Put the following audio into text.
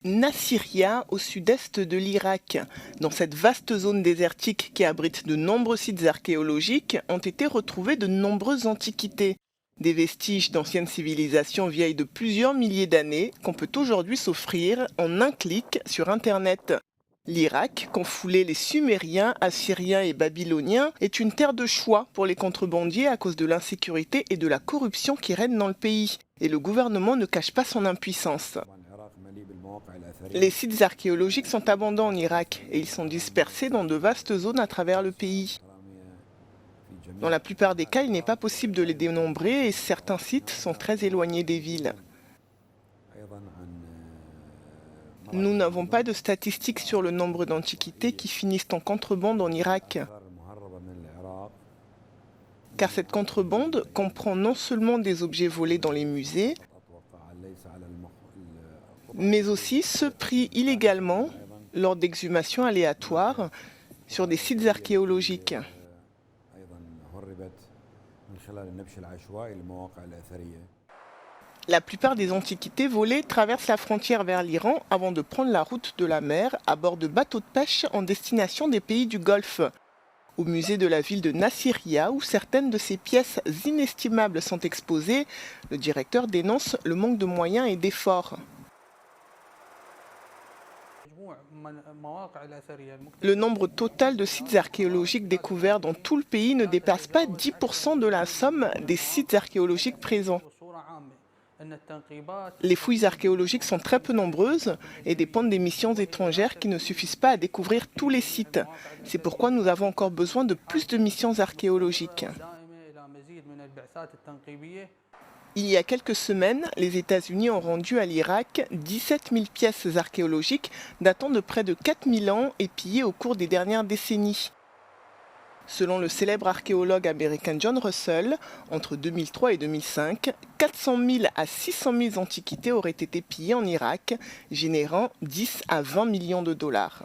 Nasiriyah, au sud-est de l'Irak. Dans cette vaste zone désertique qui abrite de nombreux sites archéologiques, ont été retrouvées de nombreuses antiquités. Des vestiges d'anciennes civilisations vieilles de plusieurs milliers d'années qu'on peut aujourd'hui s'offrir en un clic sur Internet. L'Irak, qu'ont foulé les Sumériens, Assyriens et Babyloniens, est une terre de choix pour les contrebandiers à cause de l'insécurité et de la corruption qui règnent dans le pays. Et le gouvernement ne cache pas son impuissance. Les sites archéologiques sont abondants en Irak et ils sont dispersés dans de vastes zones à travers le pays. Dans la plupart des cas, il n'est pas possible de les dénombrer et certains sites sont très éloignés des villes. Nous n'avons pas de statistiques sur le nombre d'antiquités qui finissent en contrebande en Irak. Car cette contrebande comprend non seulement des objets volés dans les musées, mais aussi ceux pris illégalement lors d'exhumations aléatoires sur des sites archéologiques. La plupart des antiquités volées traversent la frontière vers l'Iran avant de prendre la route de la mer à bord de bateaux de pêche en destination des pays du Golfe. Au musée de la ville de Nasiriyah, où certaines de ces pièces inestimables sont exposées, le directeur dénonce le manque de moyens et d'efforts. Le nombre total de sites archéologiques découverts dans tout le pays ne dépasse pas 10% de la somme des sites archéologiques présents. Les fouilles archéologiques sont très peu nombreuses et dépendent des missions étrangères qui ne suffisent pas à découvrir tous les sites. C'est pourquoi nous avons encore besoin de plus de missions archéologiques. Il y a quelques semaines, les États-Unis ont rendu à l'Irak 17 000 pièces archéologiques datant de près de 4 000 ans et pillées au cours des dernières décennies. Selon le célèbre archéologue américain John Russell, entre 2003 et 2005, 400 000 à 600 000 antiquités auraient été pillées en Irak, générant 10 à 20 millions de dollars.